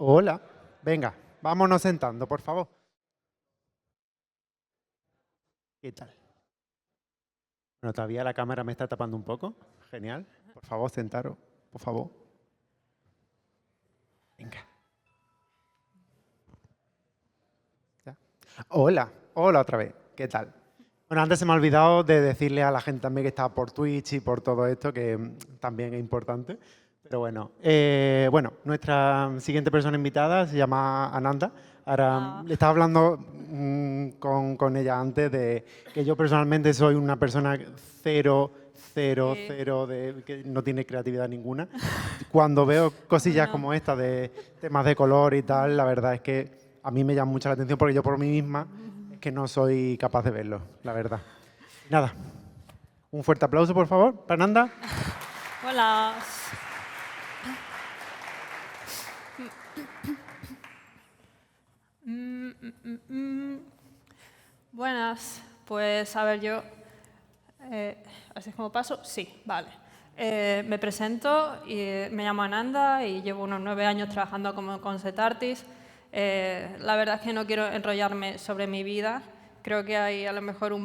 Hola, venga, vámonos sentando, por favor. ¿Qué tal? Bueno, todavía la cámara me está tapando un poco. Genial. Por favor, sentaros, por favor. Venga. Ya. Hola, hola otra vez. ¿Qué tal? Bueno, antes se me ha olvidado de decirle a la gente también que está por Twitch y por todo esto, que también es importante. Pero bueno, nuestra siguiente persona invitada se llama Ananda. Ahora, Ah, le estaba hablando con ella antes de que yo personalmente soy una persona cero, cero, sí. cero, que no tiene creatividad ninguna. Cuando veo cosillas Bueno, como esta de temas de color y tal, la verdad es que a mí me llama mucho la atención porque yo por mí misma es que no soy capaz de verlo, la verdad. Nada, un fuerte aplauso, por favor, para Nanda. hola. Mm, mm, mm, mm. Buenas, pues a ver, así es como paso, sí, vale. Me presento, y, me llamo Ananda y llevo unos 9 años trabajando como concept artist. La verdad es que no quiero enrollarme sobre mi vida. Creo que hay a lo mejor hay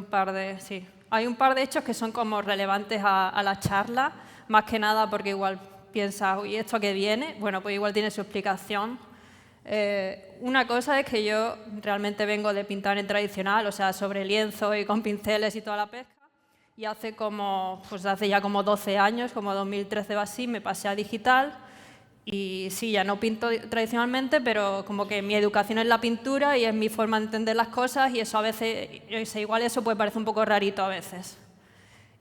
un par de hechos que son como relevantes a la charla, más que nada porque igual piensas, ¿y esto qué viene? Bueno, pues igual tiene su explicación. Una cosa es que yo realmente vengo de pintar en tradicional, o sea, sobre lienzo y con pinceles y toda la pesca. Y hace ya como 12 años, como 2013 o así, me pasé a digital. Y sí, ya no pinto tradicionalmente, pero como que mi educación es la pintura y es mi forma de entender las cosas y eso a veces, igual eso puede parecer un poco rarito a veces.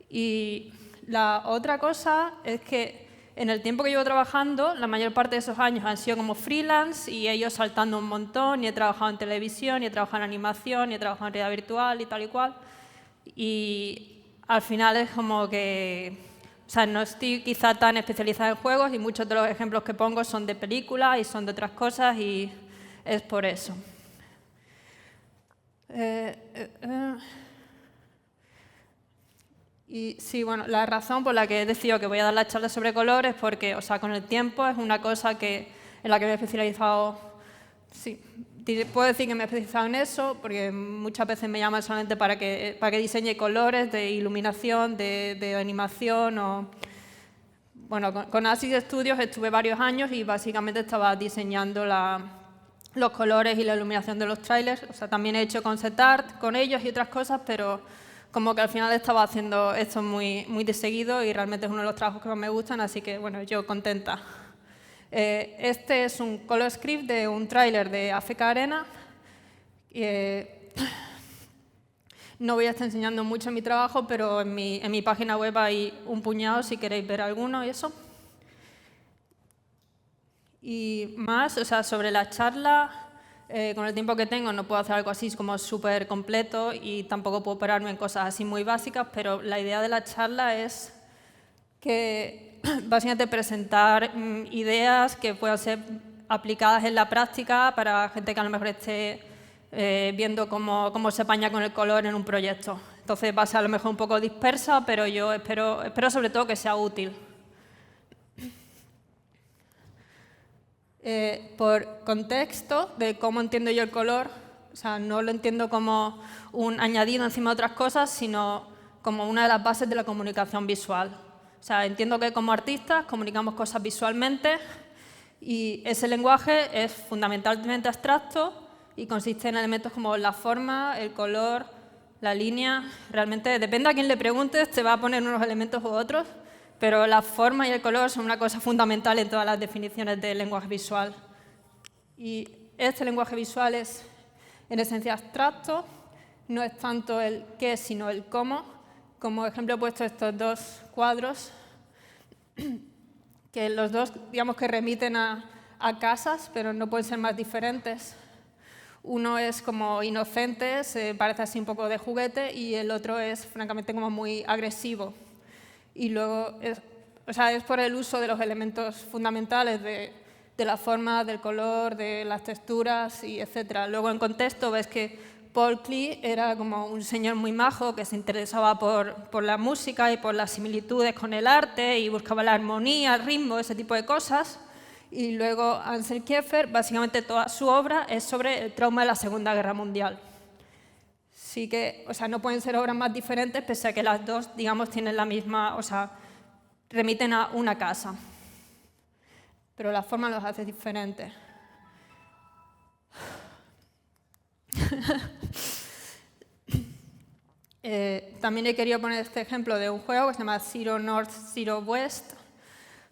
Y la otra cosa es que en el tiempo que llevo trabajando, la mayor parte de esos años han sido como freelance y he ido saltando un montón y he trabajado en televisión, y he trabajado en animación, y he trabajado en realidad virtual y tal y cual. Y al final es como que, o sea, no estoy quizá tan especializada en juegos y muchos de los ejemplos que pongo son de películas y son de otras cosas y es por eso. Eh, eh, eh. Y sí, bueno, la razón por la que he decidido que voy a dar la charla sobre color es porque, o sea, con el tiempo es una cosa en la que me he especializado, sí, puedo decir que me he especializado en eso, porque muchas veces me llaman solamente para que diseñe colores de iluminación, de animación o... Bueno, con Asis Studios estuve varios años y básicamente estaba diseñando los colores y la iluminación de los trailers. O sea, también he hecho concept art con ellos y otras cosas, pero como que al final estaba haciendo esto muy, muy de seguido y realmente es uno de los trabajos que más me gustan, así que bueno, yo contenta. Este es un color script de un tráiler de AFK Arena. No voy a estar enseñando mucho mi trabajo, pero en mi página web hay un puñado si queréis ver alguno y eso. Y más, o sea, sobre la charla, con el tiempo que tengo no puedo hacer algo así como súper completo y tampoco puedo pararme en cosas así muy básicas, pero la idea de la charla es que básicamente presentar ideas que puedan ser aplicadas en la práctica para gente que a lo mejor esté viendo cómo se apaña con el color en un proyecto. Entonces va a ser a lo mejor un poco dispersa, pero yo espero sobre todo que sea útil. Por contexto de cómo entiendo yo el color, o sea, no lo entiendo como un añadido encima de otras cosas, sino como una de las bases de la comunicación visual. O sea, entiendo que como artistas comunicamos cosas visualmente y ese lenguaje es fundamentalmente abstracto y consiste en elementos como la forma, el color, la línea. Realmente, depende a quién le preguntes, te va a poner unos elementos u otros, pero la forma y el color son una cosa fundamental en todas las definiciones del lenguaje visual. Y este lenguaje visual es, en esencia, abstracto, no es tanto el qué, sino el cómo. Como ejemplo he puesto estos dos cuadros, que los dos, digamos que remiten a casas, pero no pueden ser más diferentes. Uno es como inocente, se parece así un poco de juguete, y el otro es, francamente, como muy agresivo. Y luego, es por el uso de los elementos fundamentales de la forma, del color, de las texturas, y etc. Luego, en contexto, ves que Paul Klee era como un señor muy majo que se interesaba por la música y por las similitudes con el arte y buscaba la armonía, el ritmo, ese tipo de cosas. Y luego Ansel Kiefer, básicamente toda su obra es sobre el trauma de la Segunda Guerra Mundial. Sí que, o sea, no pueden ser obras más diferentes, pese a que las dos, digamos, tienen la misma, o sea, remiten a una casa. Pero la forma los hace diferentes. También he querido poner este ejemplo de un juego que se llama Zero North, Zero West,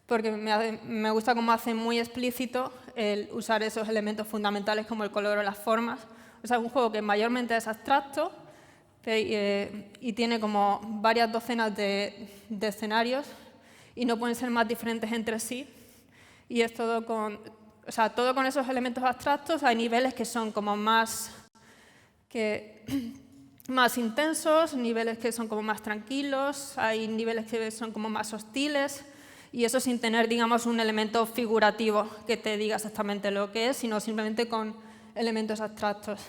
porque me gusta cómo hace muy explícito el usar esos elementos fundamentales como el color o las formas. O sea, es un juego que mayormente es abstracto y tiene como varias docenas de escenarios y no pueden ser más diferentes entre sí. Y es todo con, o sea, todo con esos elementos abstractos. Hay niveles que son como más intensos, niveles que son como más tranquilos, hay niveles que son como más hostiles, y eso sin tener, digamos, un elemento figurativo que te diga exactamente lo que es, sino simplemente con elementos abstractos.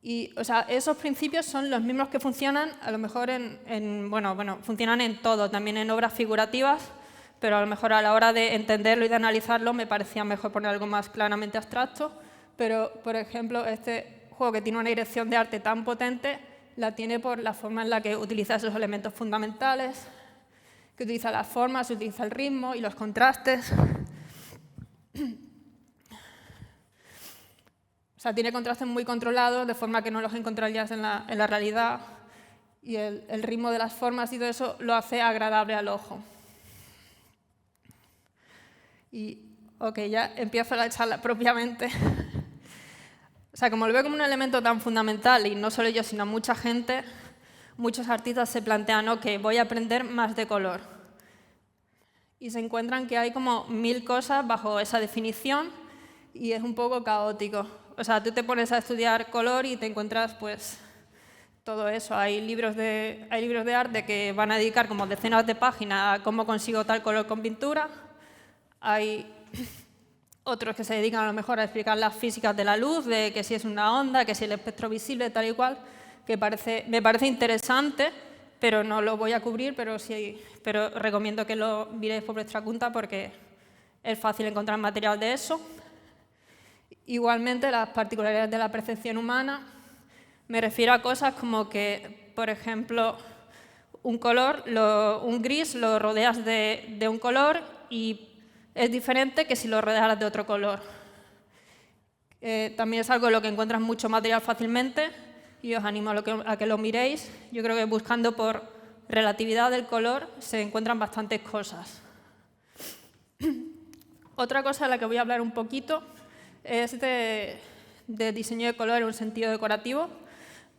Y, o sea, esos principios son los mismos que funcionan, a lo mejor funcionan en todo, también en obras figurativas, pero a lo mejor a la hora de entenderlo y de analizarlo me parecía mejor poner algo más claramente abstracto. Pero, por ejemplo, este juego que tiene una dirección de arte tan potente la tiene por la forma en la que utiliza esos elementos fundamentales, que utiliza las formas, utiliza el ritmo y los contrastes. O sea, tiene contrastes muy controlados, de forma que no los encontrarías en la realidad, y el ritmo de las formas y todo eso lo hace agradable al ojo. Y, ok, ya empiezo la charla propiamente. O sea, como lo veo como un elemento tan fundamental, y no solo yo, sino mucha gente, muchos artistas se plantean, ok, voy a aprender más de color. Y se encuentran que hay como 1000 cosas bajo esa definición y es un poco caótico. O sea, tú te pones a estudiar color y te encuentras pues todo eso. Hay libros de arte que van a dedicar como decenas de páginas a cómo consigo tal color con pintura. Hay otros que se dedican a lo mejor a explicar las físicas de la luz, de que si es una onda, que si el espectro visible, tal y cual, que me parece interesante, pero no lo voy a cubrir, pero recomiendo que lo miréis por vuestra cuenta porque es fácil encontrar material de eso. Igualmente, las particularidades de la percepción humana, me refiero a cosas como que, por ejemplo, un gris lo rodeas de un color y es diferente que si lo rodearas de otro color. También es algo en lo que encuentras mucho material fácilmente y os animo a que lo miréis. Yo creo que buscando por relatividad del color se encuentran bastantes cosas. Otra cosa de la que voy a hablar un poquito es de diseño de color en un sentido decorativo.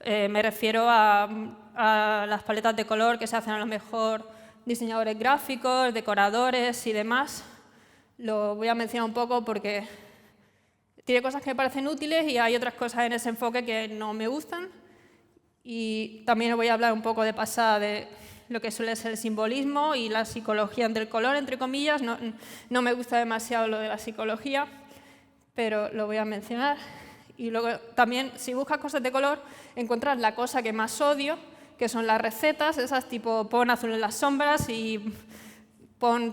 Me refiero a las paletas de color que se hacen a lo mejor diseñadores gráficos, decoradores y demás. Lo voy a mencionar un poco porque tiene cosas que me parecen útiles y hay otras cosas en ese enfoque que no me gustan. Y también os voy a hablar un poco de pasada de lo que suele ser el simbolismo y la psicología del color, entre comillas. No me gusta demasiado lo de la psicología, pero lo voy a mencionar. Y luego también, si buscas cosas de color, encuentras la cosa que más odio, que son las recetas, esas tipo pon azul en las sombras y pon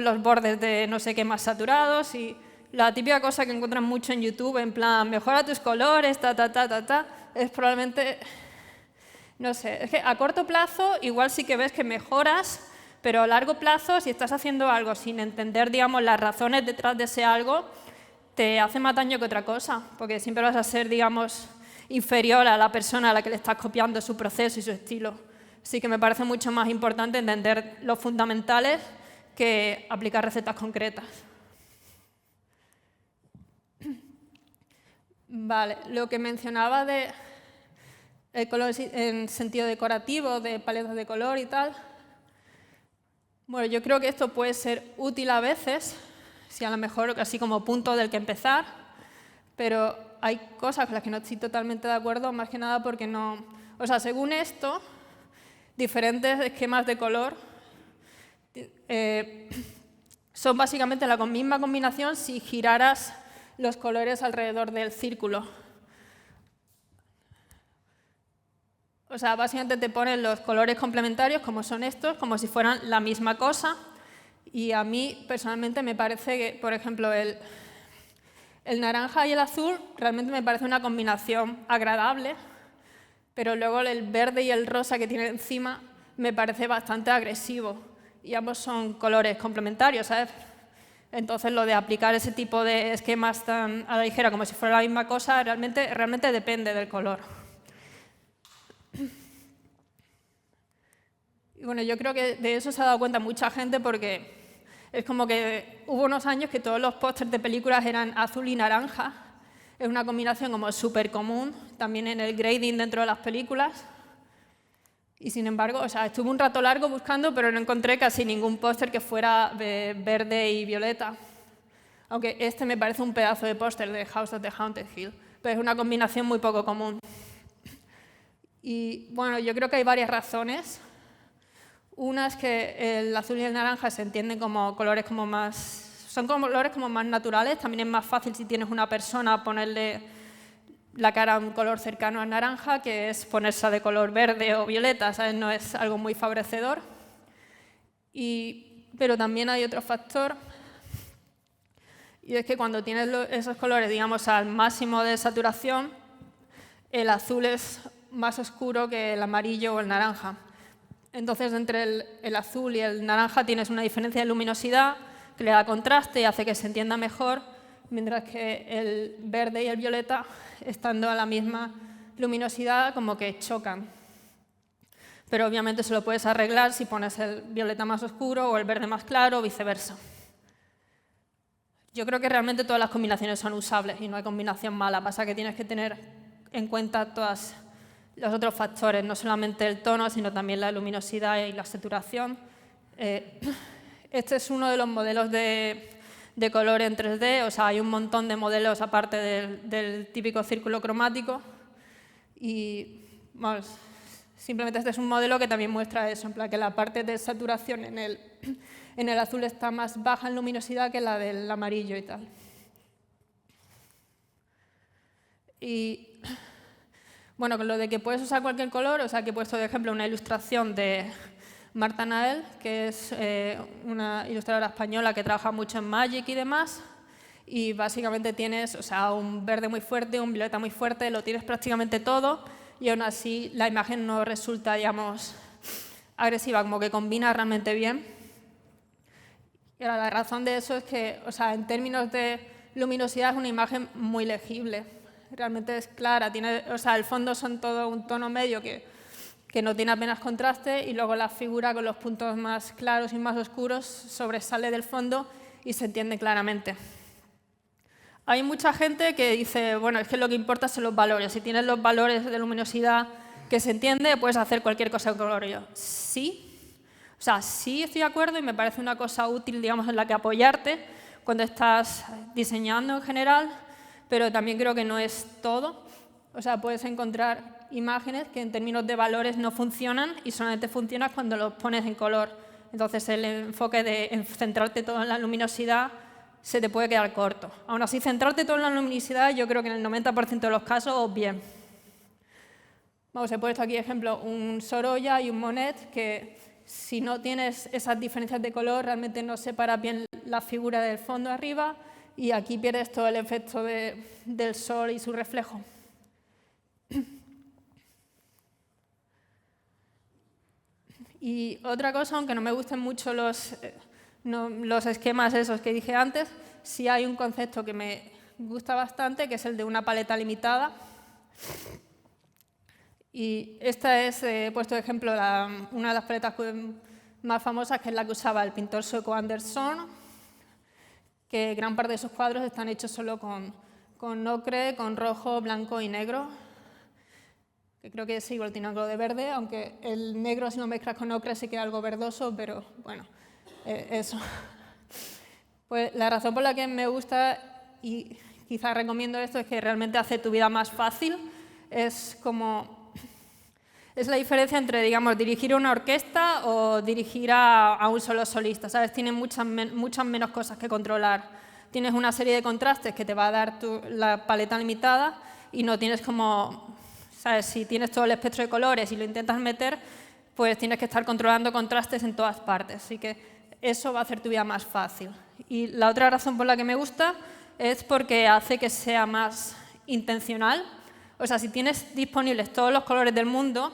los bordes de no sé qué más saturados, y la típica cosa que encuentras mucho en YouTube, en plan, mejora tus colores, es probablemente, no sé, es que a corto plazo igual sí que ves que mejoras, pero a largo plazo, si estás haciendo algo sin entender, digamos, las razones detrás de ese algo, te hace más daño que otra cosa, porque siempre vas a ser, digamos, inferior a la persona a la que le estás copiando su proceso y su estilo. Así que me parece mucho más importante entender los fundamentales que aplicar recetas concretas. Vale, lo que mencionaba de el color en sentido decorativo, de paletas de color y tal. Bueno, yo creo que esto puede ser útil a veces, si a lo mejor así como punto del que empezar, pero hay cosas con las que no estoy totalmente de acuerdo, más que nada porque no... O sea, según esto, diferentes esquemas de color son básicamente la misma combinación si giraras los colores alrededor del círculo. O sea, básicamente te ponen los colores complementarios, como son estos, como si fueran la misma cosa, Y a mí, personalmente, me parece que, por ejemplo, el naranja y el azul realmente me parece una combinación agradable, pero luego el verde y el rosa que tiene encima me parece bastante agresivo. Y ambos son colores complementarios, ¿sabes? Entonces, lo de aplicar ese tipo de esquemas tan a la ligera como si fuera la misma cosa, realmente depende del color. Y bueno, yo creo que de eso se ha dado cuenta mucha gente porque es como que hubo unos años que todos los pósters de películas eran azul y naranja. Es una combinación como súper común, también en el grading dentro de las películas. Y sin embargo, o sea, estuve un rato largo buscando, pero no encontré casi ningún póster que fuera de verde y violeta. Aunque este me parece un pedazo de póster de House of the Haunted Hill, pero es una combinación muy poco común. Y bueno, yo creo que hay varias razones. Una es que el azul y el naranja se entienden como colores como más... Son colores como más naturales. También es más fácil si tienes una persona ponerle la cara a un color cercano al naranja, que es ponerse de color verde o violeta, ¿sabes? No es algo muy favorecedor. Pero también hay otro factor, y es que cuando tienes esos colores, digamos, al máximo de saturación, el azul es más oscuro que el amarillo o el naranja. Entonces, entre el azul y el naranja tienes una diferencia de luminosidad que le da contraste y hace que se entienda mejor, mientras que el verde y el violeta, estando a la misma luminosidad, como que chocan. Pero obviamente se lo puedes arreglar si pones el violeta más oscuro o el verde más claro o viceversa. Yo creo que realmente todas las combinaciones son usables y no hay combinación mala. Pasa que tienes que tener en cuenta todos los otros factores, no solamente el tono, sino también la luminosidad y la saturación. Este es uno de los modelos de color en 3D, o sea, hay un montón de modelos aparte del típico círculo cromático. Y bueno, simplemente este es un modelo que también muestra eso, en plan que la parte de saturación en el azul está más baja en luminosidad que la del amarillo y tal. Y bueno, con lo de que puedes usar cualquier color, o sea, que he puesto de ejemplo una ilustración de Marta Nael, que es una ilustradora española que trabaja mucho en Magic y demás, y básicamente tienes, o sea, un verde muy fuerte, un violeta muy fuerte, lo tienes prácticamente todo, y aún así la imagen no resulta, digamos, agresiva, como que combina realmente bien. Y ahora, la razón de eso es que, o sea, en términos de luminosidad es una imagen muy legible. Realmente es clara, o sea, el fondo son todo un tono medio que no tiene apenas contraste, y luego la figura con los puntos más claros y más oscuros sobresale del fondo y se entiende claramente. Hay mucha gente que dice, bueno, es que lo que importa son los valores. Si tienes los valores de luminosidad que se entiende, puedes hacer cualquier cosa con color. Yo, sí, o sea, sí estoy de acuerdo y me parece una cosa útil, digamos, en la que apoyarte cuando estás diseñando en general, pero también creo que no es todo. O sea, puedes encontrar imágenes que en términos de valores no funcionan y solamente funcionan cuando los pones en color. Entonces, el enfoque de centrarte todo en la luminosidad se te puede quedar corto. Aún así, centrarte todo en la luminosidad, yo creo que en el 90% de los casos, bien. Vamos, he puesto aquí, ejemplo, un Sorolla y un Monet, que si no tienes esas diferencias de color, realmente no separas bien la figura del fondo arriba, y aquí pierdes todo el efecto del sol y su reflejo. Y otra cosa, aunque no me gusten mucho los esquemas esos que dije antes, sí hay un concepto que me gusta bastante, que es el de una paleta limitada. Y esta es, he puesto de ejemplo, una de las paletas más famosas, que es la que usaba el pintor sueco Anderson, que gran parte de sus cuadros están hechos solo con ocre, con rojo, blanco y negro, que creo que sí, igual tiene algo de verde, aunque el negro, si lo mezclas con ocre, sí queda algo verdoso, pero bueno, eso. Pues la razón por la que me gusta y quizás recomiendo esto es que realmente hace tu vida más fácil. Es la diferencia entre, digamos, dirigir una orquesta o dirigir a un solo solista, ¿sabes? Tienes muchas menos cosas que controlar. Tienes una serie de contrastes que te va a dar la paleta limitada y no tienes como, ¿sabes? Si tienes todo el espectro de colores y lo intentas meter, pues tienes que estar controlando contrastes en todas partes. Así que eso va a hacer tu vida más fácil. Y la otra razón por la que me gusta es porque hace que sea más intencional. O sea, si tienes disponibles todos los colores del mundo,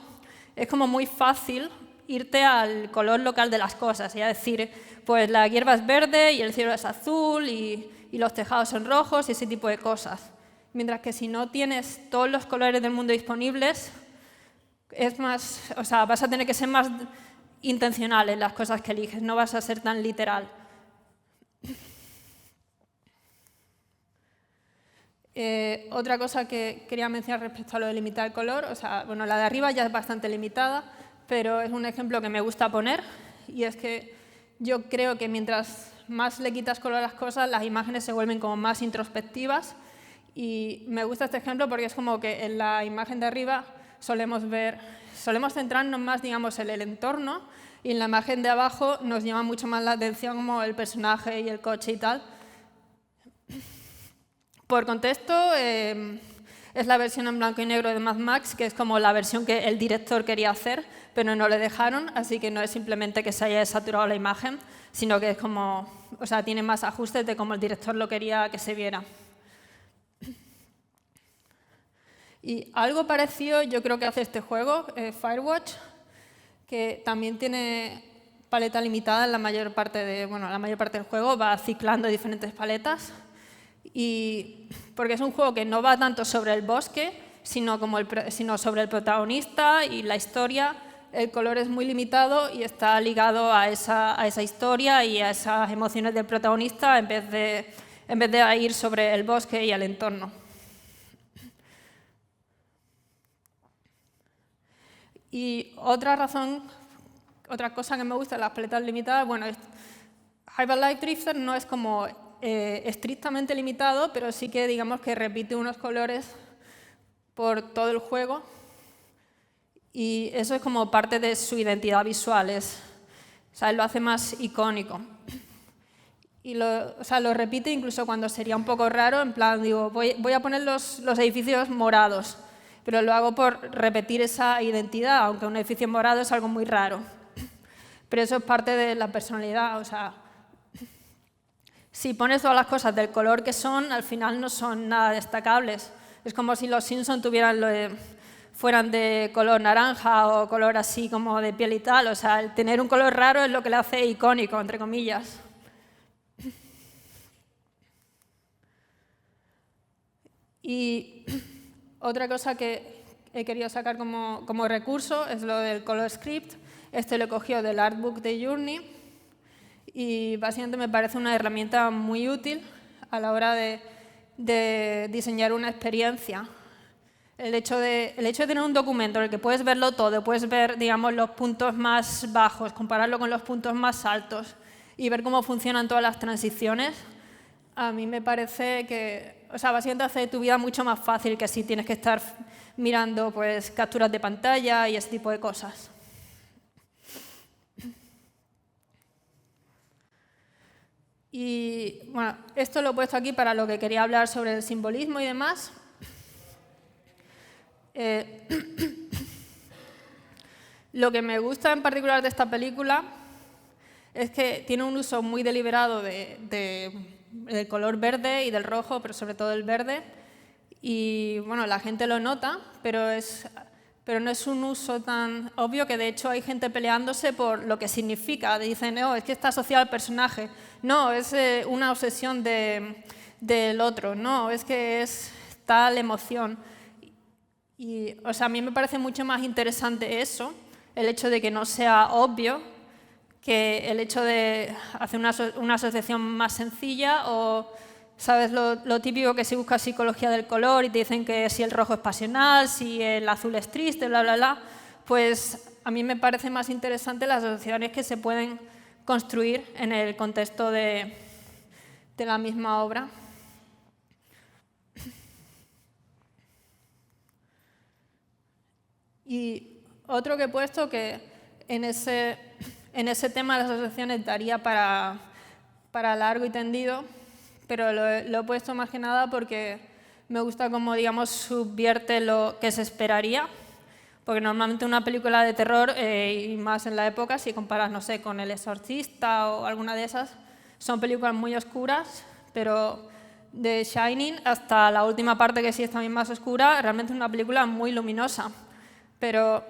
es como muy fácil irte al color local de las cosas, y a decir, pues la hierba es verde y el cielo es azul y los tejados son rojos y ese tipo de cosas. Mientras que si no tienes todos los colores del mundo disponibles, es más, o sea, vas a tener que ser más intencional en las cosas que eliges, no vas a ser tan literal. Otra cosa que quería mencionar respecto a lo de limitar el color, o sea, bueno, la de arriba ya es bastante limitada, pero es un ejemplo que me gusta poner, y es que yo creo que mientras más le quitas color a las cosas, las imágenes se vuelven como más introspectivas, y me gusta este ejemplo porque es como que en la imagen de arriba solemos centrarnos más, digamos, en el entorno, y en la imagen de abajo nos llama mucho más la atención como el personaje y el coche y tal. Por contexto, es la versión en blanco y negro de Mad Max, que es como la versión que el director quería hacer, pero no le dejaron, así que no es simplemente que se haya saturado la imagen, sino que es como, o sea, tiene más ajustes de cómo el director lo quería que se viera. Y algo parecido yo creo que hace este juego, Firewatch, que también tiene paleta limitada en la mayor parte del juego, va ciclando diferentes paletas. Y porque es un juego que no va tanto sobre el bosque, sino sobre el protagonista y la historia. El color es muy limitado y está ligado a esa historia y a esas emociones del protagonista en vez de ir sobre el bosque y el entorno. Y otra cosa que me gusta de las paletas limitadas, bueno, Hyperlight Drifter no es como estrictamente limitado, pero sí que digamos que repite unos colores por todo el juego, y eso es como parte de su identidad visual, o sea, lo hace más icónico. Y lo repite incluso cuando sería un poco raro, en plan, digo, voy a poner los edificios morados, pero lo hago por repetir esa identidad, aunque un edificio morado es algo muy raro. Pero eso es parte de la personalidad, o sea, si pones todas las cosas del color que son, al final no son nada destacables. Es como si los Simpsons fueran de color naranja o color así como de piel y tal. O sea, el tener un color raro es lo que le hace icónico, entre comillas. Y otra cosa que he querido sacar como recurso es lo del color script. Este lo he cogido del artbook de Journey. Y básicamente me parece una herramienta muy útil a la hora de diseñar una experiencia. El hecho de tener un documento en el que puedes verlo todo, puedes ver, digamos, los puntos más bajos, compararlo con los puntos más altos y ver cómo funcionan todas las transiciones, a mí me parece que, o sea, básicamente hace tu vida mucho más fácil que si tienes que estar mirando pues, capturas de pantalla y ese tipo de cosas. Y bueno, esto lo he puesto aquí para lo que quería hablar sobre el simbolismo y demás. Lo que me gusta en particular de esta película es que tiene un uso muy deliberado del color verde y del rojo, pero sobre todo el verde. Y bueno, la gente lo nota, pero no es un uso tan obvio, que de hecho hay gente peleándose por lo que significa. Dicen, no, es que está asociado al personaje. No, es una obsesión del otro. No, es que es tal emoción. Y, o sea, a mí me parece mucho más interesante eso, el hecho de que no sea obvio, que el hecho de hacer una asociación más sencilla o, ¿sabes? Lo típico que se busca psicología del color y te dicen que si el rojo es pasional, si el azul es triste, bla, bla, bla. Pues a mí me parece más interesante las asociaciones que se pueden construir en el contexto de la misma obra. Y otro que he puesto que en ese tema de las asociaciones daría para largo y tendido, pero lo he puesto más que nada porque me gusta cómo, digamos, subvierte lo que se esperaría. Porque normalmente una película de terror, y más en la época, si comparas, no sé, con El Exorcista o alguna de esas, son películas muy oscuras, pero de Shining hasta la última parte, que sí es también más oscura, realmente es una película muy luminosa. Pero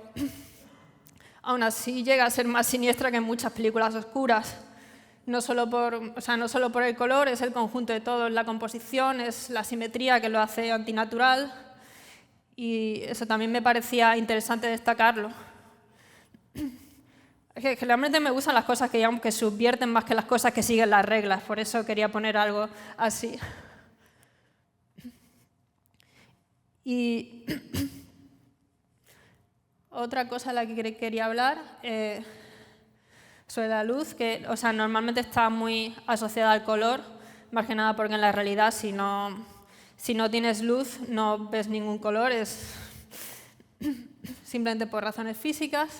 aún así llega a ser más siniestra que muchas películas oscuras. No solo por el color, es el conjunto de todo, es la composición, es la simetría que lo hace antinatural. Y eso también me parecía interesante destacarlo. Es que generalmente me gustan las cosas que, digamos, que subvierten más que las cosas que siguen las reglas, por eso quería poner algo así. Y otra cosa de la que quería hablar, sobre la luz, que normalmente está muy asociada al color, más que nada porque en la realidad si no tienes luz no ves ningún color, es simplemente por razones físicas,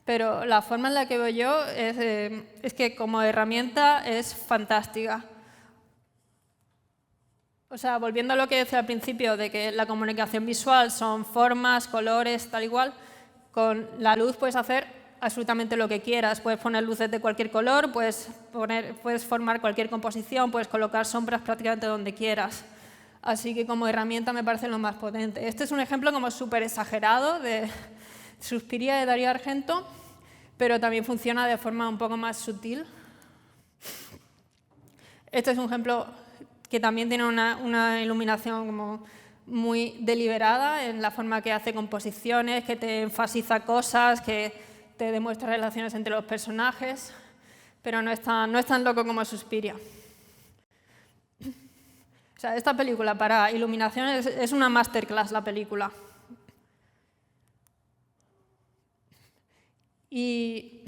pero la forma en la que veo yo es que como herramienta es fantástica. Volviendo a lo que decía al principio, de que la comunicación visual son formas, colores, tal igual, con la luz puedes hacer absolutamente lo que quieras. Puedes poner luces de cualquier color, puedes formar cualquier composición, puedes colocar sombras prácticamente donde quieras. Así que como herramienta me parece lo más potente. Este es un ejemplo como súper exagerado de Suspiria de Dario Argento, pero también funciona de forma un poco más sutil. Este es un ejemplo que también tiene una iluminación como muy deliberada en la forma que hace composiciones, que te enfatiza cosas, que te demuestra relaciones entre los personajes, pero no es tan loco como Suspiria. Esta película para iluminación es una masterclass, la película. Y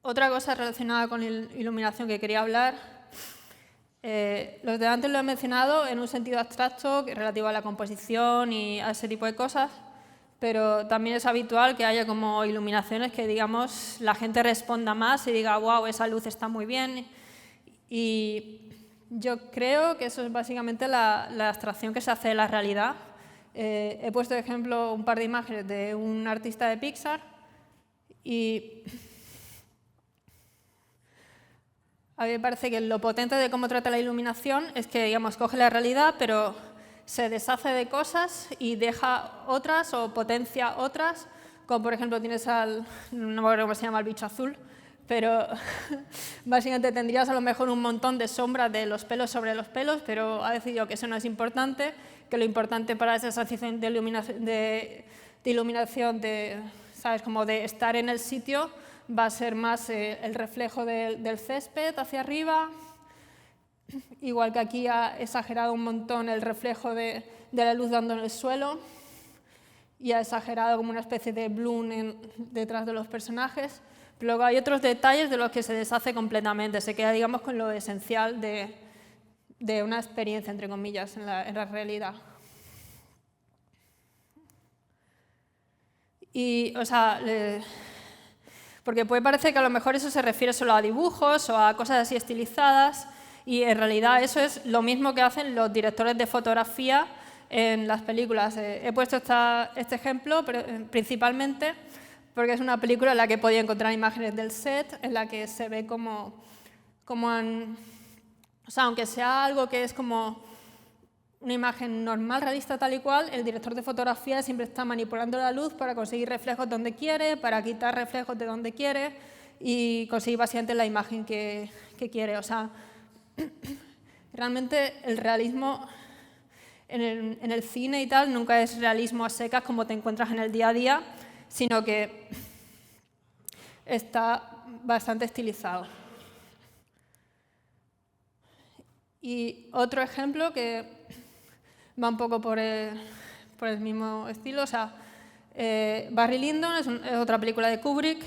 otra cosa relacionada con iluminación que quería hablar, los de antes lo he mencionado en un sentido abstracto relativo a la composición y a ese tipo de cosas, pero también es habitual que haya como iluminaciones que, digamos, la gente responda más y diga, wow, esa luz está muy bien. Y yo creo que eso es básicamente la abstracción que se hace de la realidad. He puesto de ejemplo un par de imágenes de un artista de Pixar y a mí me parece que lo potente de cómo trata la iluminación es que, digamos, coge la realidad, pero se deshace de cosas y deja otras o potencia otras, como por ejemplo tienes no me acuerdo cómo se llama el bicho azul, pero básicamente tendrías a lo mejor un montón de sombras de los pelos sobre los pelos, pero ha decidido que eso no es importante, que lo importante para esa sensación de iluminación, ¿sabes? Como de estar en el sitio, va a ser más el reflejo del césped hacia arriba, igual que aquí ha exagerado un montón el reflejo de la luz dando en el suelo y ha exagerado como una especie de bloom detrás de los personajes. Pero luego hay otros detalles de los que se deshace completamente, se queda, digamos, con lo esencial de una experiencia, entre comillas, en la realidad. Y, porque puede parecer que a lo mejor eso se refiere solo a dibujos o a cosas así estilizadas, y en realidad eso es lo mismo que hacen los directores de fotografía en las películas. He puesto este ejemplo principalmente porque es una película en la que he podido encontrar imágenes del set, en la que se ve como aunque sea algo que es como una imagen normal, realista, tal y cual, el director de fotografía siempre está manipulando la luz para conseguir reflejos donde quiere, para quitar reflejos de donde quiere y conseguir básicamente la imagen que quiere. Realmente el realismo en el cine y tal nunca es realismo a secas como te encuentras en el día a día, sino que está bastante estilizado. Y otro ejemplo que va un poco por el mismo estilo, Barry Lyndon es otra película de Kubrick,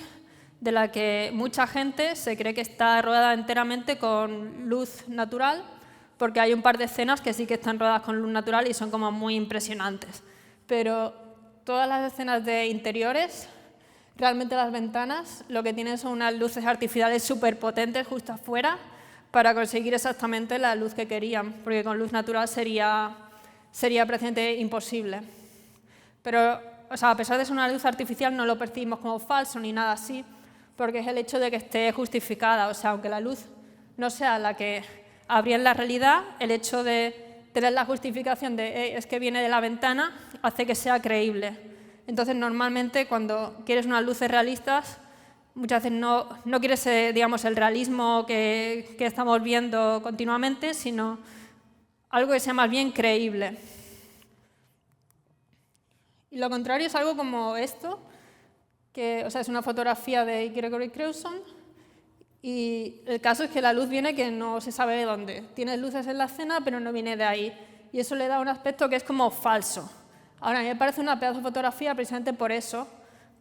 de la que mucha gente se cree que está rodada enteramente con luz natural, porque hay un par de escenas que sí que están rodadas con luz natural y son como muy impresionantes. Pero todas las escenas de interiores, realmente las ventanas, lo que tienen son unas luces artificiales súper potentes justo afuera para conseguir exactamente la luz que querían, porque con luz natural sería prácticamente imposible. Pero o sea, a pesar de ser una luz artificial, no lo percibimos como falso ni nada así, porque es el hecho de que esté justificada. O sea, aunque la luz no sea la que habría en la realidad, el hecho de tener la justificación de es que viene de la ventana hace que sea creíble. Entonces, normalmente, cuando quieres unas luces realistas, muchas veces no quieres, digamos, el realismo que estamos viendo continuamente, sino algo que sea más bien creíble. Y lo contrario es algo como esto, que, o sea, es una fotografía de Gregory Crewdson, y el caso es que la luz viene que no se sabe de dónde. Tienes luces en la escena, pero no viene de ahí. Y eso le da un aspecto que es como falso. Ahora, a mí me parece una pedazo de fotografía precisamente por eso,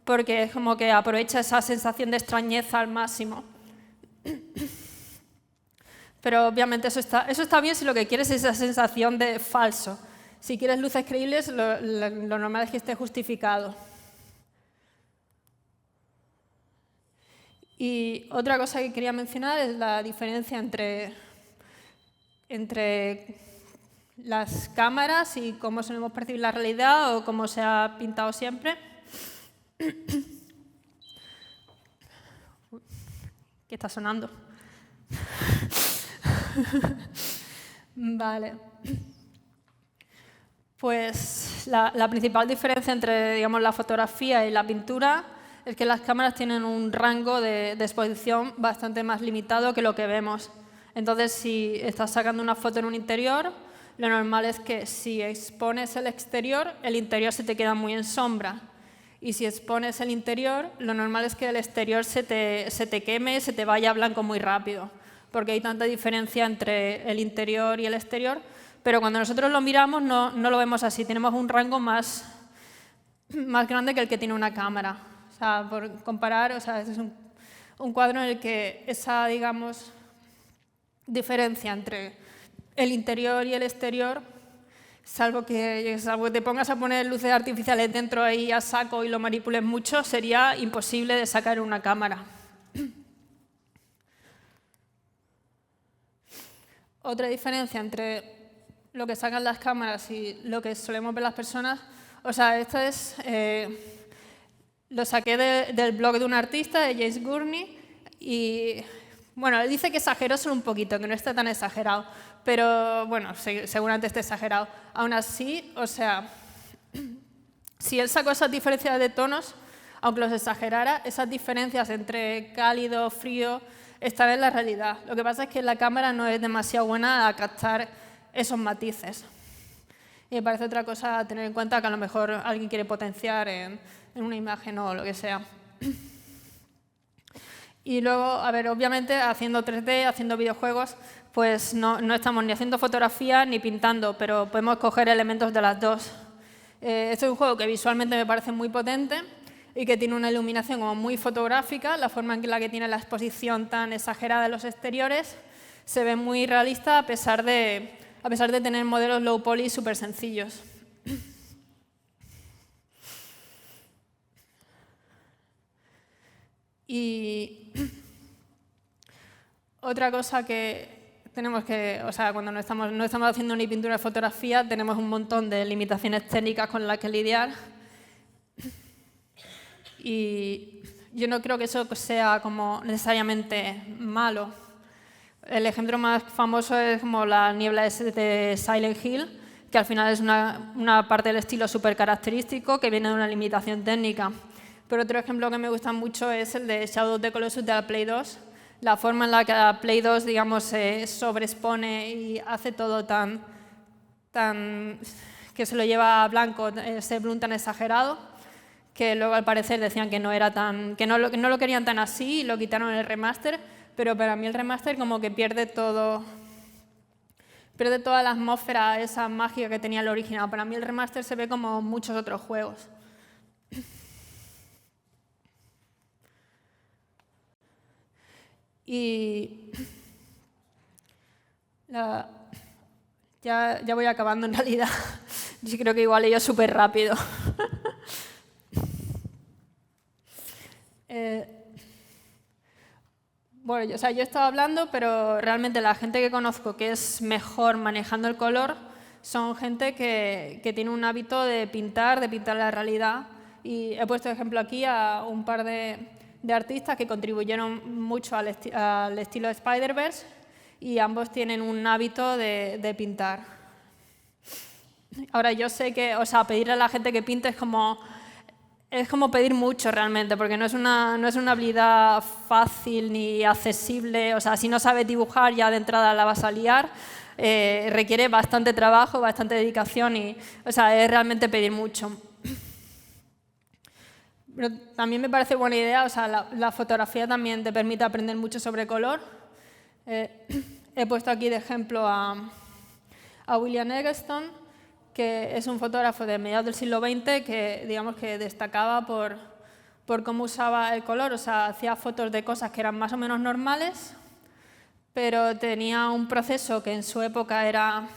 porque es como que aprovecha esa sensación de extrañeza al máximo. Pero obviamente eso está bien si lo que quieres es esa sensación de falso. Si quieres luces creíbles, lo normal es que esté justificado. Y otra cosa que quería mencionar es la diferencia entre las cámaras y cómo solemos percibir la realidad o cómo se ha pintado siempre. ¿Qué está sonando? Vale. Pues la principal diferencia entre, digamos, la fotografía y la pintura es que las cámaras tienen un rango de exposición bastante más limitado que lo que vemos. Entonces, si estás sacando una foto en un interior, lo normal es que si expones el exterior, el interior se te queda muy en sombra. Y si expones el interior, lo normal es que el exterior se te queme, se te vaya a blanco muy rápido, porque hay tanta diferencia entre el interior y el exterior, pero cuando nosotros lo miramos no lo vemos así, tenemos un rango más grande que el que tiene una cámara. O sea, por comparar, o sea, este es un cuadro en el que esa, digamos, diferencia entre el interior y el exterior, salvo que te pongas a poner luces artificiales dentro ahí a saco y lo manipules mucho, sería imposible de sacar en una cámara. Otra diferencia entre lo que sacan las cámaras y lo que solemos ver las personas, o sea, esto es, lo saqué del blog de un artista, de James Gurney, y bueno, él dice que exageró solo un poquito, que no está tan exagerado, pero bueno, seguramente esté exagerado. Aún así, o sea, si él sacó esas diferencias de tonos, aunque los exagerara, esas diferencias entre cálido, frío, están en la realidad. Lo que pasa es que la cámara no es demasiado buena a captar esos matices. Y me parece otra cosa a tener en cuenta que a lo mejor alguien quiere potenciar en una imagen o lo que sea. Y luego, a ver, obviamente, haciendo 3D, haciendo videojuegos, pues no estamos ni haciendo fotografía ni pintando, pero podemos coger elementos de las dos. Este es un juego que visualmente me parece muy potente y que tiene una iluminación como muy fotográfica, la forma en la que tiene la exposición tan exagerada de los exteriores se ve muy realista a pesar de tener modelos low poly súper sencillos. Y otra cosa que tenemos que, o sea, cuando no estamos haciendo ni pintura ni fotografía, tenemos un montón de limitaciones técnicas con las que lidiar. Y yo no creo que eso sea como necesariamente malo. El ejemplo más famoso es como la niebla de Silent Hill, que al final es una parte del estilo súper característico que viene de una limitación técnica. Pero otro ejemplo que me gusta mucho es el de Shadow of the Colossus de la Play 2. La forma en la que la Play 2, digamos, se sobreexpone y hace todo tan que se lo lleva a blanco, ese bloom tan exagerado, que luego al parecer decían que no lo querían tan así y lo quitaron en el remaster, pero para mí el remaster como que pierde toda la atmósfera, esa magia que tenía el original. Para mí el remaster se ve como muchos otros juegos. Y ya voy acabando en realidad. Yo creo que igual he ido súper rápido. Bueno, o sea, yo estaba hablando, pero realmente la gente que conozco que es mejor manejando el color son gente que tiene un hábito de pintar la realidad Y he puesto de ejemplo aquí a un par de artistas que contribuyeron mucho al estilo Spider-Verse y ambos tienen un hábito de pintar. Ahora, yo sé que, o sea, pedirle a la gente que pinte es como pedir mucho realmente, porque no es una habilidad fácil ni accesible. O sea, si no sabes dibujar ya de entrada la vas a liar. Requiere bastante trabajo, bastante dedicación y, o sea, es realmente pedir mucho. Pero también me parece buena idea, o sea, la fotografía también te permite aprender mucho sobre color. He puesto aquí de ejemplo a William Eggleston, que es un fotógrafo de mediados del siglo XX que, digamos, que destacaba por cómo usaba el color. O sea, hacía fotos de cosas que eran más o menos normales, pero tenía un proceso que en su época era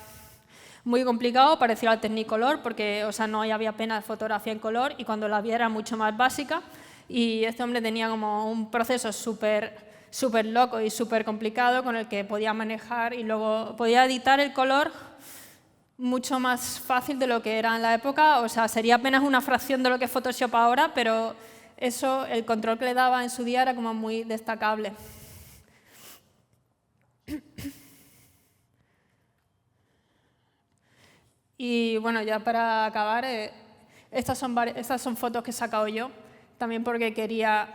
muy complicado, parecido al Technicolor, porque, o sea, no había apenas fotografía en color y cuando la había era mucho más básica. Y este hombre tenía como un proceso súper loco y súper complicado con el que podía manejar y luego podía editar el color mucho más fácil de lo que era en la época. O sea, sería apenas una fracción de lo que es Photoshop ahora, pero eso, el control que le daba en su día era como muy destacable. Y bueno, ya para acabar, estas son fotos que he sacado yo, también porque quería,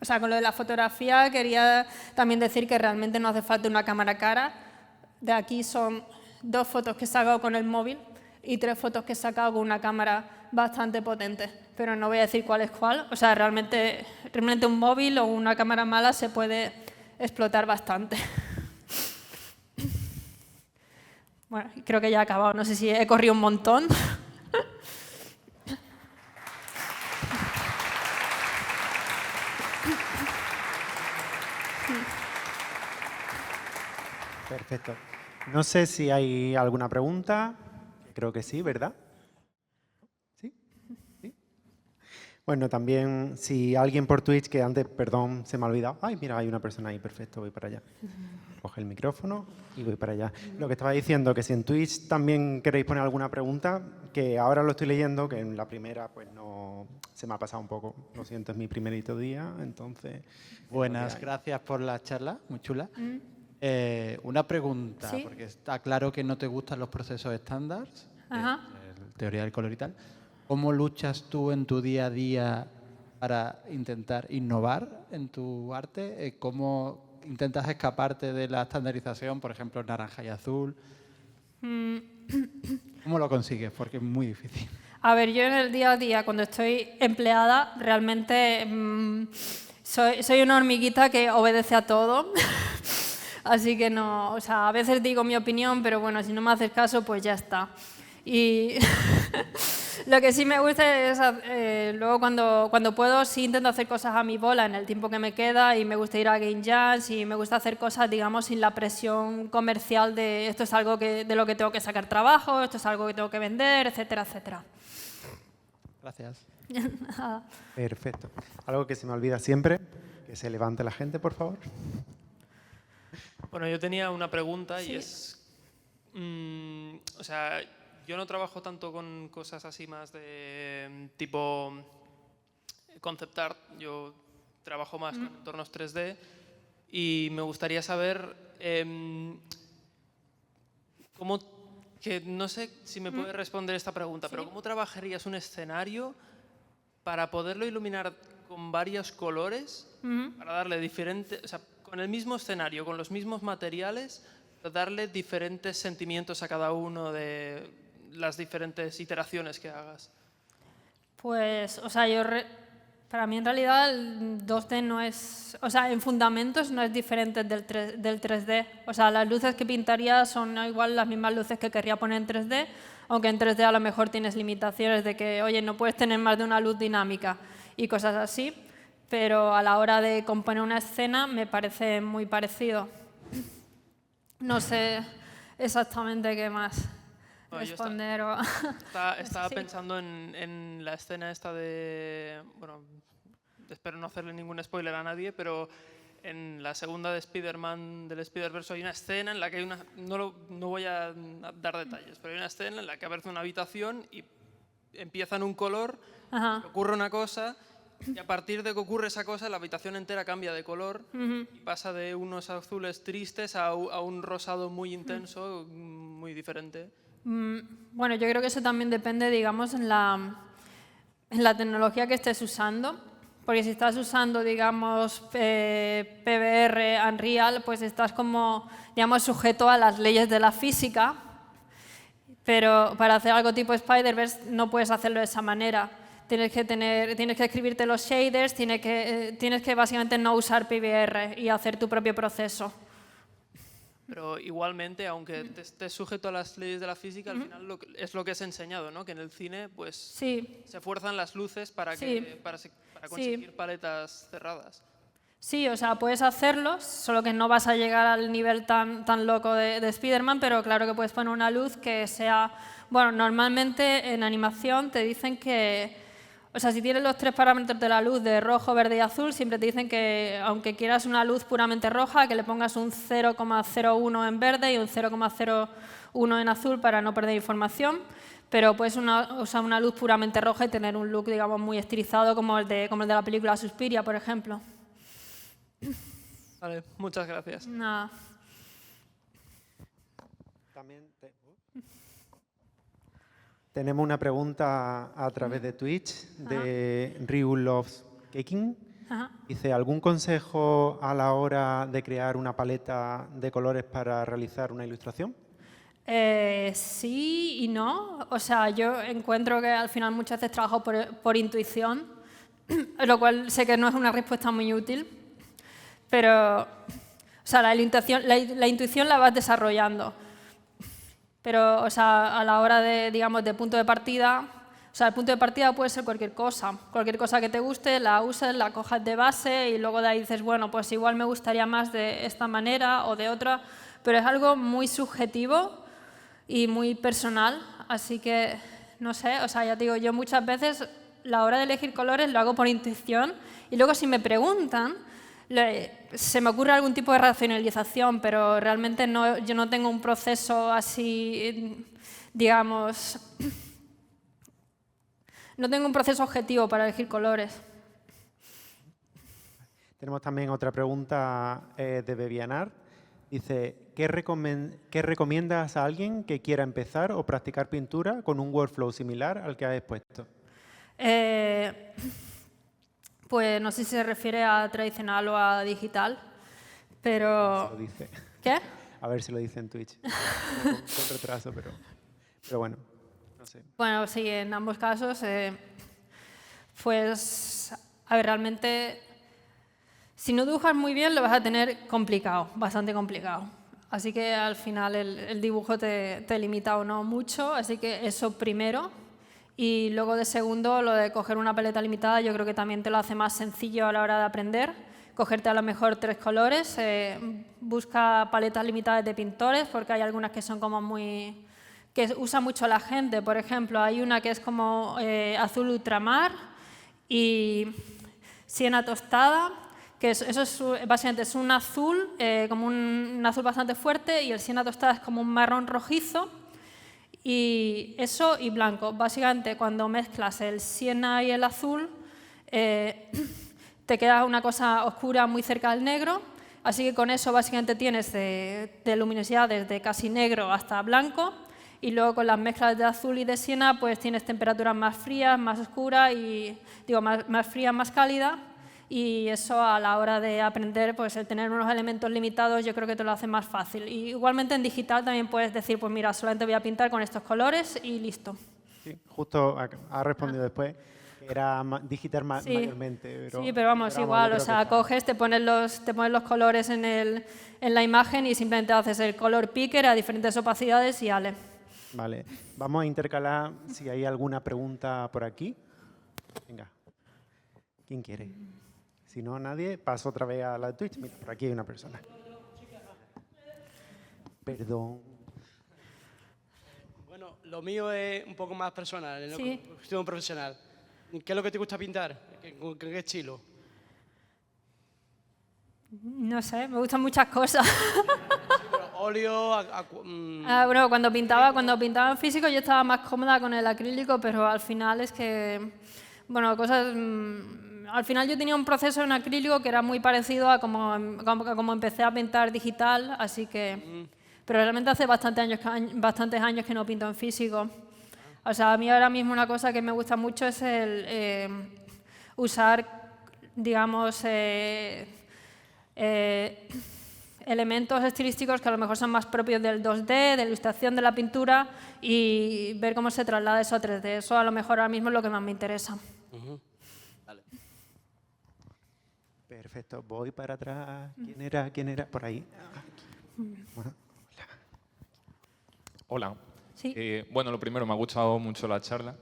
o sea, con lo de la fotografía quería también decir que realmente no hace falta una cámara cara. De aquí son 2 fotos que he sacado con el móvil y 3 fotos que he sacado con una cámara bastante potente, pero no voy a decir cuál es cuál. O sea, realmente un móvil o una cámara mala se puede explotar bastante. Bueno, creo que ya he acabado. No sé si he corrido un montón. Perfecto. No sé si hay alguna pregunta. Creo que sí, ¿verdad? ¿Sí? ¿Sí? Bueno, también si alguien por Twitch, que antes, perdón, se me ha olvidado. Ay, mira, hay una persona ahí, perfecto, voy para allá. Coge el micrófono y voy para allá. Lo que estaba diciendo, que si en Twitch también queréis poner alguna pregunta, que ahora lo estoy leyendo, que en la primera pues no se me ha pasado un poco. Lo siento, es mi primerito día, entonces... Buenas, gracias por la charla, muy chula. Una pregunta, ¿Sí? porque está claro que no te gustan los procesos estándar, teoría del color y tal. ¿Cómo luchas tú en tu día a día para intentar innovar en tu arte? ¿Cómo intentas escaparte de la estandarización, por ejemplo, naranja y azul? ¿Cómo lo consigues? Porque es muy difícil. A ver, yo en el día a día, cuando estoy empleada, realmente soy una hormiguita que obedece a todo. Así que no, o sea, a veces digo mi opinión, pero bueno, si no me haces caso, pues ya está. Y lo que sí me gusta es, luego cuando puedo, sí intento hacer cosas a mi bola en el tiempo que me queda y me gusta ir a Game Jams y me gusta hacer cosas, digamos, sin la presión comercial de esto es algo de lo que tengo que sacar trabajo, esto es algo que tengo que vender, etcétera, etcétera. Gracias. Perfecto. Algo que se me olvida siempre, que se levante la gente, por favor. Bueno, yo tenía una pregunta y Sí. es, o sea, yo no trabajo tanto con cosas así más de tipo concept art, yo trabajo más con entornos 3D y me gustaría saber cómo, que no sé si me puedes responder esta pregunta, pero ¿cómo trabajarías un escenario para poderlo iluminar con varios colores, para darle diferentes, o sea, con el mismo escenario, con los mismos materiales, darle diferentes sentimientos a cada uno de las diferentes iteraciones que hagas? Pues, o sea, para mí en realidad el 2D no es, o sea, en fundamentos no es diferente del 3D. O sea, las luces que pintaría son igual las mismas luces que querría poner en 3D, aunque en 3D a lo mejor tienes limitaciones de que, oye, no puedes tener más de una luz dinámica y cosas así, pero a la hora de componer una escena me parece muy parecido. No sé exactamente qué más No, yo responder. estaba Sí. pensando en la escena esta de, bueno, espero no hacerle ningún spoiler a nadie, pero en la segunda de Spider-Man del Spider-Verse hay una escena en la que hay una, no voy a dar detalles, pero hay una escena en la que aparece una habitación y empieza en un color, Ajá. ocurre una cosa, y a partir de que ocurre esa cosa, la habitación entera cambia de color y pasa de unos azules tristes a un rosado muy intenso, muy diferente. Bueno, yo creo que eso también depende, digamos, en la tecnología que estés usando. Porque si estás usando, digamos, PBR, Unreal, pues estás como, digamos, sujeto a las leyes de la física. Pero para hacer algo tipo Spider-Verse no puedes hacerlo de esa manera. Tienes que escribirte los shaders, tienes que básicamente no usar PBR y hacer tu propio proceso. Pero igualmente, aunque te estés sujeto a las leyes de la física, al final es lo que es enseñado, ¿no? Que en el cine pues Sí. se fuerzan las luces para Sí. conseguir paletas cerradas. Sí, o sea, puedes hacerlo, solo que no vas a llegar al nivel tan loco de Spider-Man, pero claro que puedes poner una luz que sea... Bueno, normalmente en animación te dicen que... O sea, si tienes los 3 parámetros de la luz de rojo, verde y azul, siempre te dicen que aunque quieras una luz puramente roja, que le pongas un 0,01 en verde y un 0,01 en azul para no perder información, pero puedes usar una luz puramente roja y tener un look, digamos, muy estilizado como el de la película Suspiria, por ejemplo. Vale, muchas gracias. Nada. Tenemos una pregunta a través de Twitch de Ryu Loves Caking. Dice, ¿algún consejo a la hora de crear una paleta de colores para realizar una ilustración? Sí y no. O sea, yo encuentro que al final muchas veces trabajo por intuición, lo cual sé que no es una respuesta muy útil, pero o sea, la intuición la vas desarrollando. Pero, o sea, a la hora de, digamos, de punto de partida, o sea, el punto de partida puede ser cualquier cosa que te guste, la uses, la cojas de base y luego de ahí dices, bueno, pues igual me gustaría más de esta manera o de otra, pero es algo muy subjetivo y muy personal, así que, no sé, o sea, ya te digo, yo muchas veces la hora de elegir colores lo hago por intuición y luego si me preguntan, se me ocurre algún tipo de racionalización, pero realmente yo no tengo un proceso así, digamos, no tengo un proceso objetivo para elegir colores. Tenemos también otra pregunta de Bebianar. Dice, ¿qué recomiendas a alguien que quiera empezar o practicar pintura con un workflow similar al que has expuesto? Pues no sé si se refiere a tradicional o a digital, pero... Lo dice. ¿Qué? A ver si lo dice en Twitch. Con retraso, pero bueno, no sé. Bueno, sí, en ambos casos, pues, a ver, realmente, si no dibujas muy bien lo vas a tener complicado, bastante complicado. Así que al final el dibujo te limita o no mucho, así que eso primero. Y luego de segundo, lo de coger una paleta limitada yo creo que también te lo hace más sencillo a la hora de aprender. Cogerte a lo mejor 3 colores, busca paletas limitadas de pintores porque hay algunas que son como muy... que usa mucho la gente. Por ejemplo, hay una que es como azul ultramar y siena tostada, que básicamente es un azul, como un azul bastante fuerte y el siena tostada es como un marrón rojizo. Y eso y blanco. Básicamente, cuando mezclas el siena y el azul, te queda una cosa oscura muy cerca del negro. Así que con eso básicamente tienes de luminosidad desde casi negro hasta blanco. Y luego con las mezclas de azul y de siena, pues tienes temperaturas más frías, más oscuras, y digo, más frías, más cálidas. Y eso a la hora de aprender, pues el tener unos elementos limitados yo creo que te lo hace más fácil. Y igualmente en digital también puedes decir, pues mira, solamente voy a pintar con estos colores y listo. Sí, justo ha respondido después que era digital Sí. mayormente. Sí, pero vamos, igual, o sea, coges, te pones los colores en la imagen y simplemente haces el color picker a diferentes opacidades y ale. Vale, vamos a intercalar si hay alguna pregunta por aquí. Venga, ¿quién quiere? Si no, nadie, paso otra vez a la de Twitch. Mira, por aquí hay una persona. Perdón. Bueno, lo mío es un poco más personal, en Sí. cuestión profesional. ¿Qué es lo que te gusta pintar? ¿Con qué estilo? No sé, me gustan muchas cosas. óleo, Bueno, cuando pintaba en físico yo estaba más cómoda con el acrílico, pero al final es que, bueno, al final yo tenía un proceso en acrílico que era muy parecido a como empecé a pintar digital, así que, pero realmente hace bastantes años que no pinto en físico. O sea, a mí ahora mismo una cosa que me gusta mucho es el usar, digamos, elementos estilísticos que a lo mejor son más propios del 2D, de la ilustración, de la pintura, y ver cómo se traslada eso a 3D. Eso a lo mejor ahora mismo es lo que más me interesa. Vale. Perfecto. Voy para atrás. ¿Quién era? Por ahí. Bueno, Hola. Sí. Bueno, lo primero, me ha gustado mucho la charla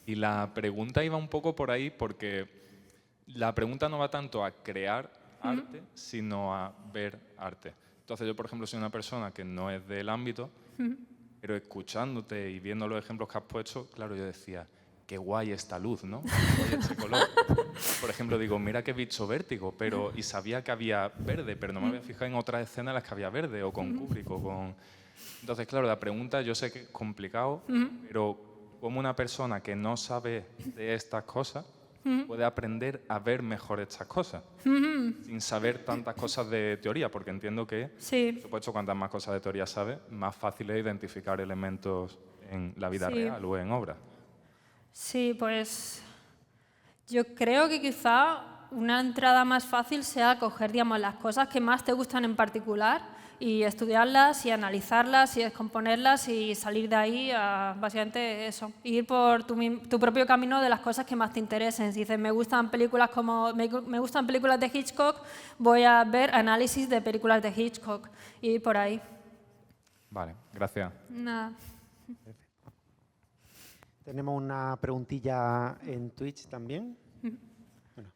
y la pregunta iba un poco por ahí porque la pregunta no va tanto a crear arte, sino a ver arte. Entonces yo, por ejemplo, soy una persona que no es del ámbito, pero escuchándote y viendo los ejemplos que has puesto, claro, yo decía, qué guay esta luz, ¿no? Qué guay este color. Por ejemplo, digo, mira que he visto Vértigo, y sabía que había verde, pero no me había fijado en otras escenas en las que había verde, o con Kubrick, o con... Entonces, claro, la pregunta yo sé que es complicado, pero ¿cómo una persona que no sabe de estas cosas puede aprender a ver mejor estas cosas? Sin saber tantas cosas de teoría, porque entiendo que, por supuesto, cuantas más cosas de teoría sabes, más fácil es identificar elementos en la vida real o en obra. Sí, pues yo creo que quizá una entrada más fácil sea coger, digamos, las cosas que más te gustan en particular y estudiarlas y analizarlas y descomponerlas y salir de ahí a básicamente eso, ir por tu propio camino de las cosas que más te interesen. Si dices, me gustan películas de Hitchcock, voy a ver análisis de películas de Hitchcock y ir por ahí. Vale, gracias. Nada. tenemos una preguntilla en Twitch también. Bueno,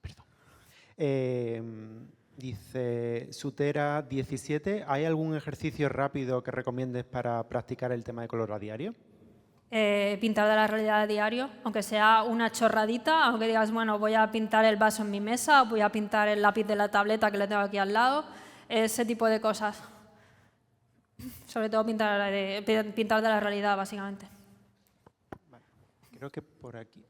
perdón. Dice Sutera17, ¿hay algún ejercicio rápido que recomiendes para practicar el tema de color a diario? Pintar de la realidad a diario, aunque sea una chorradita, aunque digas, bueno, voy a pintar el vaso en mi mesa, voy a pintar el lápiz de la tableta que le tengo aquí al lado, ese tipo de cosas. Sobre todo pintar de la realidad, básicamente. Vale. Creo que por aquí.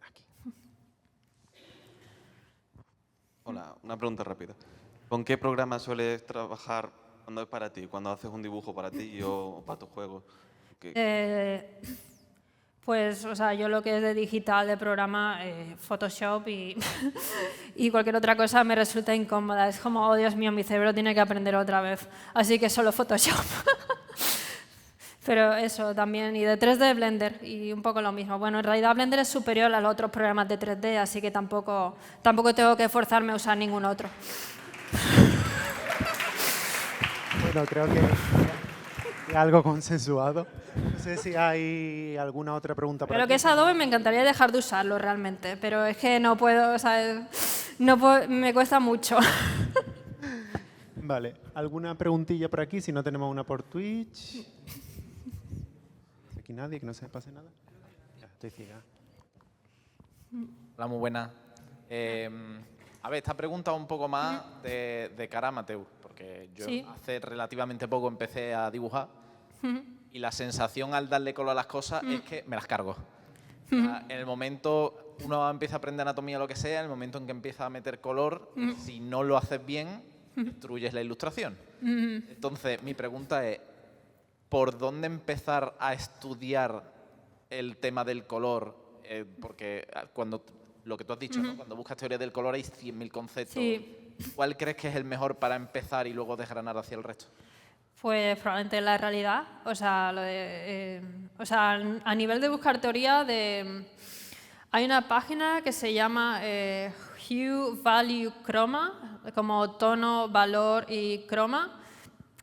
Hola, una pregunta rápida. ¿Con qué programa sueles trabajar cuando es para ti? Cuando haces un dibujo para ti o para tu juego. Pues, o sea, yo lo que es de digital, de programa, Photoshop y, y cualquier otra cosa me resulta incómoda. Es como, oh Dios mío, mi cerebro tiene que aprender otra vez. Así que solo Photoshop. Pero eso también, y de 3D Blender, y un poco lo mismo. Bueno, en realidad Blender es superior a los otros programas de 3D, así que tampoco tengo que esforzarme a usar ningún otro. Bueno, creo que es algo consensuado. No sé si hay alguna otra pregunta por Pero aquí. que es Adobe me encantaría dejar de usarlo realmente, pero es que no puedo, o sea, me cuesta mucho. Vale, ¿alguna preguntilla por aquí? Si no tenemos una por Twitch. Aquí nadie, que no se pase nada. Ya, estoy ciega. Hola, muy buena. A ver, esta pregunta un poco más de cara a amateur, porque yo hace relativamente poco empecé a dibujar y la sensación al darle color a las cosas es que me las cargo. En el momento uno empieza a aprender anatomía o lo que sea, en el momento en que empieza a meter color, si no lo haces bien, destruyes la ilustración. Entonces, mi pregunta es, ¿por dónde empezar a estudiar el tema del color? Porque cuando lo que tú has dicho, ¿no? Cuando buscas teoría del color hay 100.000 conceptos. Sí. ¿Cuál crees que es el mejor para empezar y luego desgranar hacia el resto? Pues probablemente la realidad. O sea, a nivel de buscar teoría, hay una página que se llama Hue, Value, Chroma, como tono, valor y croma,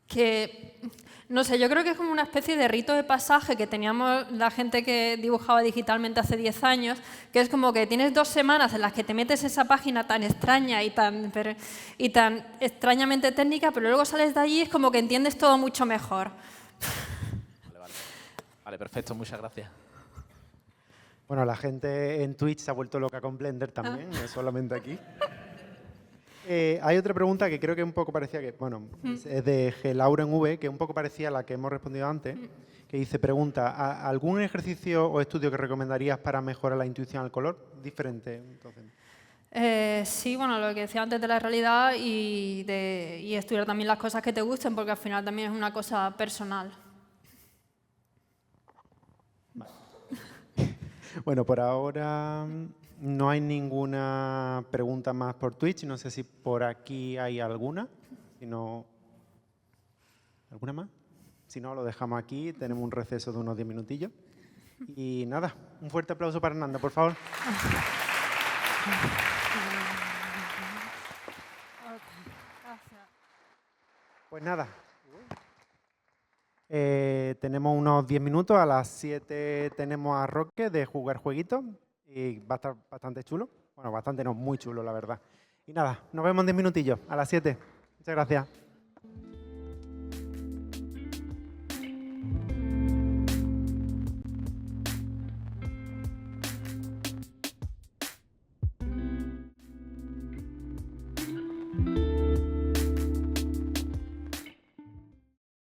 que, no sé, yo creo que es como una especie de rito de pasaje que teníamos la gente que dibujaba digitalmente hace 10 años, que es como que tienes 2 semanas en las que te metes en esa página tan extraña y tan extrañamente técnica, pero luego sales de allí y es como que entiendes todo mucho mejor. Vale, perfecto, muchas gracias. Bueno, la gente en Twitch se ha vuelto loca con Blender también, no solamente aquí. Hay otra pregunta que creo que un poco parecía que, bueno, es de GLaurenV, que un poco parecía a la que hemos respondido antes, que dice, pregunta, ¿algún ejercicio o estudio que recomendarías para mejorar la intuición al color? Diferente, entonces. Sí, bueno, lo que decía antes de la realidad y estudiar también las cosas que te gusten, porque al final también es una cosa personal. Bueno, por ahora no hay ninguna pregunta más por Twitch. No sé si por aquí hay alguna. Si no, ¿alguna más? Si no, lo dejamos aquí. Tenemos un receso de unos 10 minutillos. Y nada, un fuerte aplauso para Nanda, por favor. Pues nada. Tenemos unos 10 minutos. A las 7 tenemos a Roque de Jugar Jueguitos. Y va a estar bastante chulo. Bueno, bastante no, muy chulo, la verdad. Y nada, nos vemos en 10 minutillos. A las 7. Muchas gracias.